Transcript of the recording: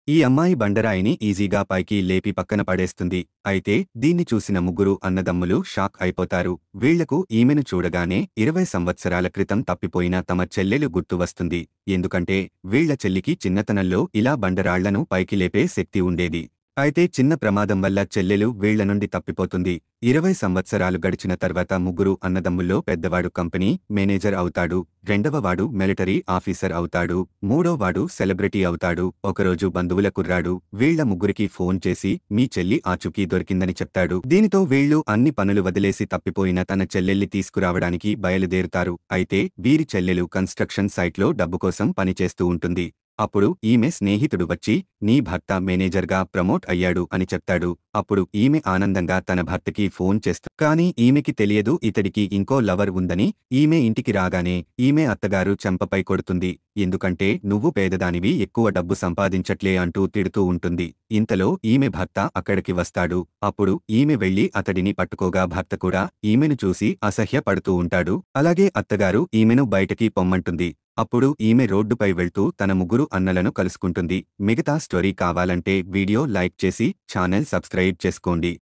ఈ అమ్మాయి బండరాయిని ఈజీగా పైకి లేపి పక్కన పడేస్తుంది. అయితే దీన్ని చూసిన ముగ్గురు అన్నదమ్ములు షాక్ అయిపోతారు. వీళ్లకు ఈమెను చూడగానే 20 సంవత్సరాల క్రితం తప్పిపోయిన తమ చెల్లెలు గుర్తు వస్తుంది. ఎందుకంటే వీళ్ల చెల్లికి చిన్నతనంలో ఇలా బండరాళ్లను పైకి లేపే శక్తి ఉండేది. అయితే చిన్న ప్రమాదం వల్ల చెల్లెలు వీళ్ల నుండి తప్పిపోతుంది. 20 సంవత్సరాలు గడిచిన తర్వాత ముగ్గురు అన్నదమ్ముల్లో పెద్దవాడు కంపెనీ మేనేజర్ అవుతాడు, రెండవవాడు మిలిటరీ ఆఫీసర్ అవుతాడు, మూడోవాడు సెలబ్రిటీ అవుతాడు. ఒకరోజు బంధువుల కుర్రాడు వీళ్ల ముగ్గురికి ఫోన్ చేసి మీ చెల్లి ఆచూకీ దొరికిందని చెప్తాడు. దీనితో వీళ్లు అన్ని పనులు వదిలేసి తప్పిపోయిన తన చెల్లెల్ని తీసుకురావడానికి బయలుదేరుతారు. అయితే వీరి చెల్లెలు కన్స్ట్రక్షన్ సైట్లో డబ్బు కోసం పనిచేస్తూ ఉంటుంది. అప్పుడు ఈమె స్నేహితుడు వచ్చి నీ భర్త మేనేజర్గా ప్రమోట్ అయ్యాడు అని చెప్తాడు. అప్పుడు ఈమె ఆనందంగా తన భర్తకి ఫోన్ చేస్తుంది. కానీ ఈమెకి తెలియదు ఇతడికి ఇంకో లవర్ ఉందని. ఈమె ఇంటికి రాగానే ఈమె అత్తగారు చెంపపై కొడుతుంది. ఎందుకంటే నువ్వు పేదదానివి, ఎక్కువ డబ్బు సంపాదించట్లే అంటూ తిడుతూ ఉంటుంది. ఇంతలో ఈమె భర్త అక్కడికి వస్తాడు. అప్పుడు ఈమె వెళ్లి అతడిని పట్టుకోగా భర్త కూడా ఈమెను చూసి అసహ్యపడుతూ ఉంటాడు. అలాగే అత్తగారు ఈమెను బయటకి పొమ్మంటుంది. అప్పుడు ఈమె రోడ్డుపై వెళ్తూ తన ముగ్గురు అన్నలను కలుసుకుంటుంది. మిగతా స్టోరీ కావాలంటే వీడియో లైక్ చేసి ఛానల్ సబ్స్క్రైబ్ చేసుకోండి.